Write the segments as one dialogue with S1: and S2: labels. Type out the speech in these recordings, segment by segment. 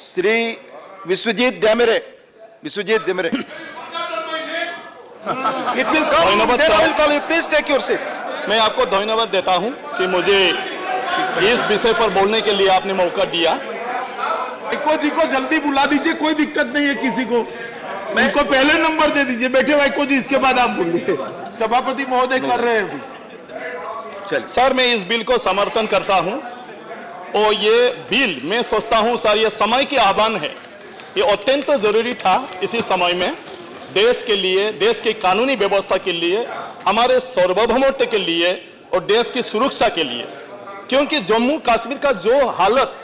S1: Shri Vishwajeet डेमरे, Vishwajeet डेमरे। It will come. Then I will call you. Please take your seat.
S2: मैं आपको धन्यवाद देता हूं कि मुझे इस विषय पर बोलने के लिए आपने मौका दिया।
S3: वाइको जी को जल्दी बुला दीजिए, कोई दिक्कत नहीं है किसी को। उनको पहले नंबर दे दीजिए। बैठे वाइको जी, इसके बाद आप बोलिए। सभापति महोदय कर रहे हैं अभी।
S2: सर, मैं इस बिल को समर्थन करता हूं और ये बिल मैं सोचता हूं सर ये समय की आह्वान है। ये अत्यंत जरूरी था इसी समय में, देश के लिए, देश की कानूनी व्यवस्था के लिए, हमारे सार्वभौमत्व के लिए और देश की सुरक्षा के लिए। क्योंकि जम्मू कश्मीर का जो हालत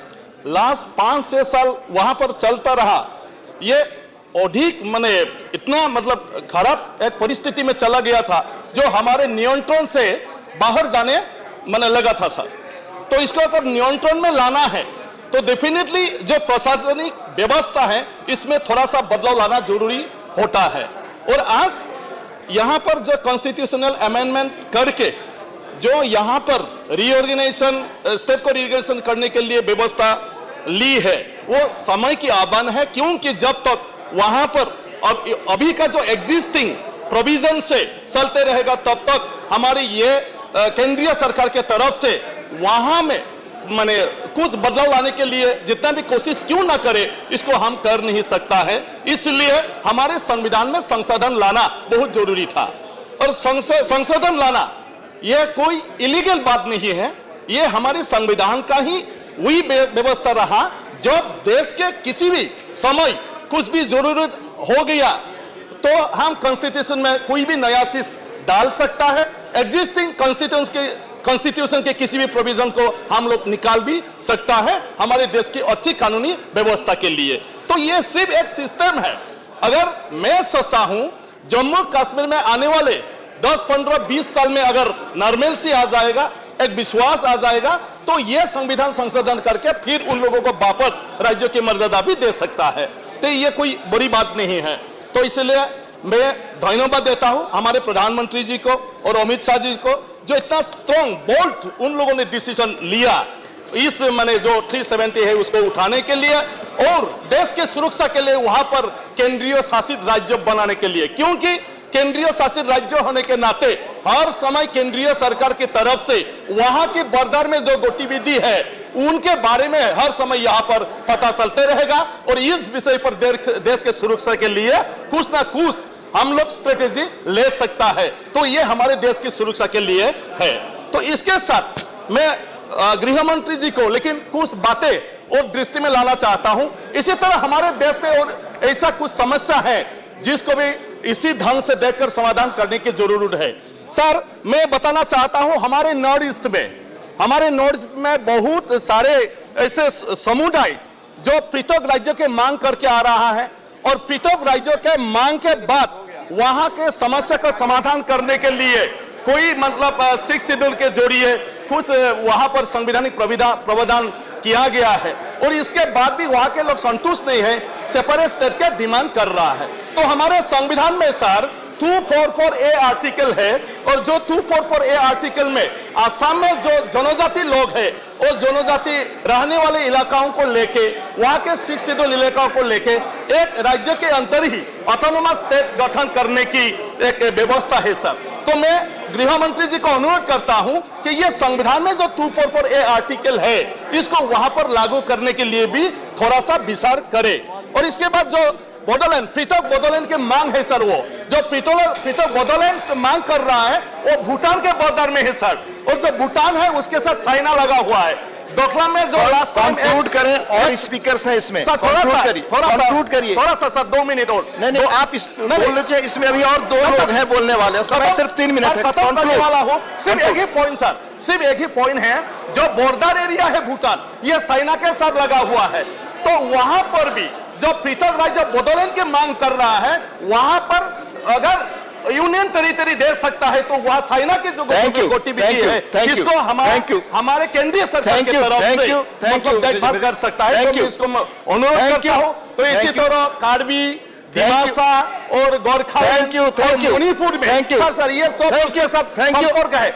S2: लास्ट 5-6 साल वहां पर चलता रहा, ये अधिक माने इतना मतलब खराब एक परिस्थिति में चला गया था जो हमारे नियंत्रण से बाहर जाने माने लगा था सर। तो इसको अगर नियंत्रण में लाना है तो डेफिनेटली जो प्रशासनिक व्यवस्था है इसमें थोड़ा सा बदलाव लाना जरूरी होता है। और आज यहां पर जो कॉन्स्टिट्यूशनल अमेंडमेंट करके जो यहां पर रीऑर्गेनाइजेशन, स्टेट को रीऑर्गेनाइजेशन करने के लिए व्यवस्था ली है, वो समय की आह्वान है। क्योंकि जब तक वहां पर अभी का जो एग्जिस्टिंग प्रोविजन से चलते रहेगा तब तक हमारी ये केंद्रीय सरकार के तरफ से वहां में माने कुछ बदलाव लाने के लिए जितना भी कोशिश क्यों ना करे, इसको हम कर नहीं सकता है। इसलिए हमारे संविधान में संशोधन लाना बहुत जरूरी था। और संशोधन लाना यह कोई इलीगल बात नहीं है, यह हमारे संविधान का ही वही व्यवस्था रहा। जब देश के किसी भी समय कुछ भी जरूरत हो गया तो हम कॉन्स्टिट्यूशन में कोई भी नया चीज डाल सकता है। एग्जिस्टिंग कॉन्स्टिट्यूशन के किसी भी प्रोविजन को हम लोग निकाल भी सकता है हमारे देश की अच्छी कानूनी व्यवस्था के लिए। तो ये सिर्फ एक सिस्टम है। अगर मैं सोचता हूं जम्मू कश्मीर में आने वाले 10, 15, 20 साल में अगर नॉर्मलसी आ जाएगा, एक विश्वास आ जाएगा, तो ये संविधान संशोधन करके फिर उन लोगों को वापस राज्यों की मर्यादा भी दे सकता है। तो ये कोई बड़ी बात नहीं है। तो इसलिए मैं धन्यवाद देता हूं हमारे प्रधानमंत्री जी को और अमित शाह जी को, जो इतना स्ट्रॉन्ग बोल्ड उन लोगों ने डिसीजन लिया इस माने जो 370 है उसको उठाने के लिए और देश के सुरक्षा के लिए वहां पर केंद्रीय शासित राज्य बनाने के लिए। क्योंकि केंद्रीय शासित राज्य होने के नाते हर समय केंद्रीय सरकार की तरफ से वहां की बॉर्डर में जो गतिविधि है उनके बारे में हर समय यहां पर पता चलते रहेगा। और इस विषय पर देश के सुरक्षा के लिए कुछ ना कुछ हम लोग स्ट्रेटेजी ले सकता है। तो ये हमारे देश की सुरक्षा के लिए है। तो इसके साथ मैं गृह मंत्री जी को लेकिन कुछ बातें और दृष्टि में लाना चाहता हूं। इसी तरह हमारे देश में और ऐसा कुछ समस्या है जिसको भी इसी ढंग से देखकर समाधान करने की जरूरत है। सर, मैं बताना चाहता हूं हमारे नॉर्थ ईस्ट में बहुत सारे ऐसे समुदाय जो पृथक राज्यों के मांग करके आ रहा है और पृथक राज्यों के मांग के बाद वहां के समस्या का समाधान करने के लिए कोई मतलब 6 शेड्यूल के जरिए कुछ वहां पर संवैधानिक प्रावधान किया गया है और इसके बाद भी वहां के लोग संतुष्ट नहीं है, सेपरेट स्टेट के डिमांड कर रहा है। तो हमारे संविधान में सर 244A आर्टिकल है और जो 244A आर्टिकल में आसाम में जो जनजाति लोग हैं और जनजाति रहने वाले इलाकाओं को लेके वहां के 6 शेड्यूल इलाकाओं को लेके एक राज्य के अंदर ही ऑटोनोमस स्टेट गठन करने की एक व्यवस्था है सर। तो मैं गृह मंत्री जी को अनुरोध करता हूं कि ये संविधान में जो 244A आर्टिकल है इसको वहां पर लागू करने के लिए भी थोड़ा सा विचार करे। और इसके बाद जो बोडोलैंड, पृथक बोडोलैंड की मांग है सर, वो जो पृथक बोडोलैंड मांग कर रहा है वो भूटान के बॉर्डर में है सर। और जो भूटान है उसके साथ चाइना लगा हुआ है। डोकला में जो लास्ट टाइम
S1: कंक्लूड करें और स्पीकर्स हैं इसमें,
S2: सर थोड़ा सा सर 2 मिनट और
S1: नहीं आप बोल लीजिए। इसमें अभी और 2 लोग हैं बोलने वाले, समय सिर्फ 3 मिनट है।
S2: करने वाला हूं सिर्फ एक ही पॉइंट सर, सिर्फ एक ही पॉइंट है। जो बॉर्डर एरिया है भूटान, ये चाइना के साथ लगा हुआ है। तो वहां पर भी जो पृथक राज्य बोडोलैंड की मांग कर रहा है वहां पर अगर यूनियन टेरिटरी दे सकता है तो वह चाइना की जो गतिविधि है इसको हमारे केंद्रीय सरकार की तरफ से देखभाल कर सकता है। तो मैं इसको अनुरोध करता हूं। तो इसी तरह कार्बी, दिमासा और गोरखा और मणिपुर में सर ये सब उसके साथ संपर्क है।